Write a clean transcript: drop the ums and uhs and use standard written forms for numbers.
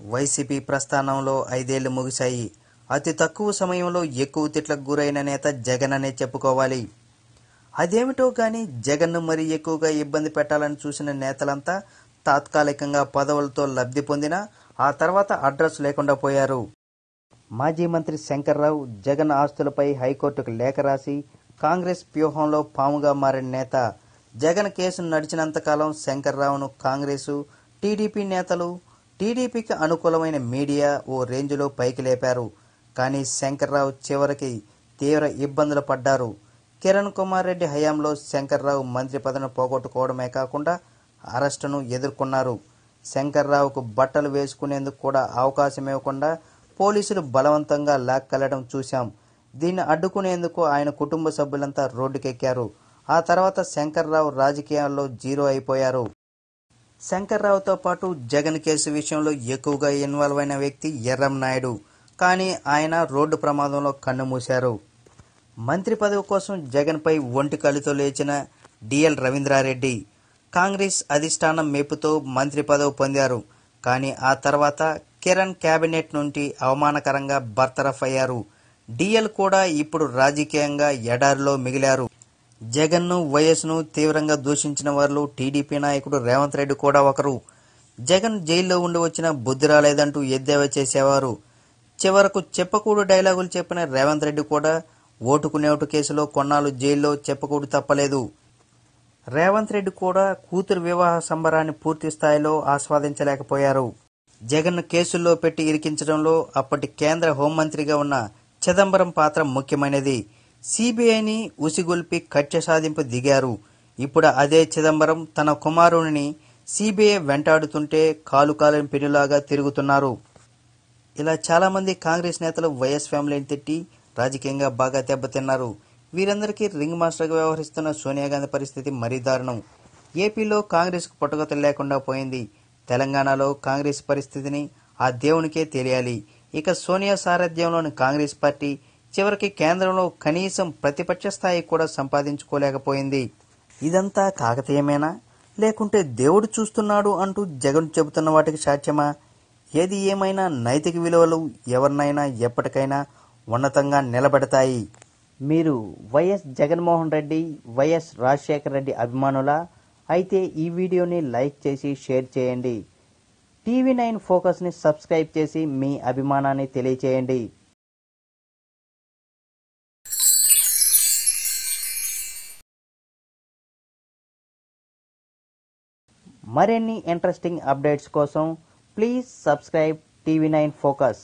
YCP ప్రస్థానంలో 5 ఏళ్లు ముగిశాయి. అతి తక్కువ సమయంలో ఎక్కువ తిట్లకు గురైన నేత జగన్ అనే చెప్పుకోవాలి. అదేమిటో గాని జగన్ను మరీ ఎక్కువగా ఇబ్బంది పెట్టాలని చూసిన నేతలంతా తాత్కాలికంగా పదవులతో లబ్ధి పొందినా ఆ తర్వాత అడ్రస్ లేకుండా పోయారు. మాజీ మంత్రి శంకర్రావు జగన్ ఆస్తులపై హైకోర్టుకు లేఖ రాసి కాంగ్రెస్ వ్యూహంలో పాముగా మారిన నేత. జగన్ కేసు నడిచినంతకాలం శంకర్రావును కాంగ్రెసు, టీడీపీ నేతలు, టీడీపీకి అనుకూలమైన మీడియా ఓ రేంజ్లో పైకి లేపారు. కానీ శంకర్రావు చివరికి తీవ్ర ఇబ్బందులు పడ్డారు. కిరణ్ కుమార్ రెడ్డి హయాంలో శంకర్రావు మంత్రి పదవిని పోగొట్టుకోవడమే కాకుండా అరెస్టును ఎదుర్కొన్నారు. శంకర్రావుకు బట్టలు వేసుకునేందుకు కూడా అవకాశం ఇవ్వకుండా పోలీసులు బలవంతంగా లాక్కెళ్లడం చూశాం. దీన్ని అడ్డుకునేందుకు ఆయన కుటుంబ సభ్యులంతా రోడ్డుకెక్కారు. ఆ తర్వాత శంకర్రావు రాజకీయాల్లో జీరో అయిపోయారు. శంకర్రావుతో పాటు జగన్ కేసు విషయంలో ఎక్కువగా ఇన్వాల్వ్ అయిన వ్యక్తి ఎర్రంనాయుడు. కానీ ఆయన రోడ్డు ప్రమాదంలో కన్నుమూశారు. మంత్రి పదవి కోసం జగన్పై ఒంటి కళ్ళుతో లేచిన డిఎల్ రవీంద్రారెడ్డి కాంగ్రెస్ అధిష్టానం మెప్పుతో మంత్రి పదవి పొందారు. కానీ ఆ తర్వాత కిరణ్ కేబినెట్ నుండి అవమానకరంగా బర్తరఫ్ అయ్యారు. డిఎల్ కూడా ఇప్పుడు రాజకీయంగా ఎడారిలో మిగిలారు. జగన్ను, వైఎస్ను తీవ్రంగా దూషించిన వారిలో టీడీపీ నాయకుడు రేవంత్ రెడ్డి కూడా ఒకరు. జగన్ జైల్లో ఉండి వచ్చినా బుద్ధి రాలేదంటూ ఎద్దేవా చేసేవారు. చివరకు చెప్పకూడు డైలాగులు చెప్పిన రేవంత్ రెడ్డి కూడా ఓటుకు నోటు కేసులో కొన్నాళ్ళు జైల్లో చెప్పకూడు తప్పలేదు. రేవంత్ రెడ్డి కూడా కూతురు వివాహ సంబరాన్ని పూర్తి స్థాయిలో ఆస్వాదించలేకపోయారు. జగన్ను కేసుల్లో పెట్టి ఇరికించడంలో అప్పటి కేంద్ర హోంమంత్రిగా ఉన్న చిదంబరం పాత్ర ముఖ్యమైనది. సిబిఐని ఉసిగొల్పి కక్ష సాధింపు దిగారు. ఇప్పుడు అదే చిదంబరం తన కుమారుడిని సిబిఐ వెంటాడుతుంటే కాలు కాలని పెనులాగా తిరుగుతున్నారు. ఇలా చాలామంది కాంగ్రెస్ నేతలు వైఎస్ ఫ్యామిలీని తిట్టి రాజకీయంగా బాగా దెబ్బతిన్నారు. వీరందరికీ రింగ్ మాస్టర్గా వ్యవహరిస్తున్న సోనియా గాంధీ పరిస్థితి మరీ దారుణం. ఏపీలో కాంగ్రెస్కు పుట్టగతులు లేకుండా పోయింది. తెలంగాణలో కాంగ్రెస్ పరిస్థితిని ఆ దేవునికే తెలియాలి. ఇక సోనియా సారథ్యంలోని కాంగ్రెస్ పార్టీ చివరికి కేంద్రంలో కనీసం ప్రతిపక్ష స్థాయి కూడా సంపాదించుకోలేకపోయింది. ఇదంతా కాకతీయమేనా, లేకుంటే దేవుడు చూస్తున్నాడు అంటూ జగన్ చెబుతున్న వాటికి సాక్ష్యమా? ఏది ఏమైనా నైతిక విలువలు ఎవరినైనా ఎప్పటికైనా ఉన్నతంగా నిలబెడతాయి. మీరు వైఎస్ జగన్మోహన్ రెడ్డి, వైఎస్ రాజశేఖర రెడ్డి అభిమానులా? అయితే ఈ వీడియోని లైక్ చేసి షేర్ చేయండి. టీవీ9 ఫోకస్ని సబ్స్క్రైబ్ చేసి మీ అభిమానాన్ని తెలియచేయండి. మరిన్ని ఇంట్రెస్టింగ్ అప్డేట్స్ కోసం ప్లీజ్ సబ్స్క్రైబ్ టీవీ9 ఫోకస్.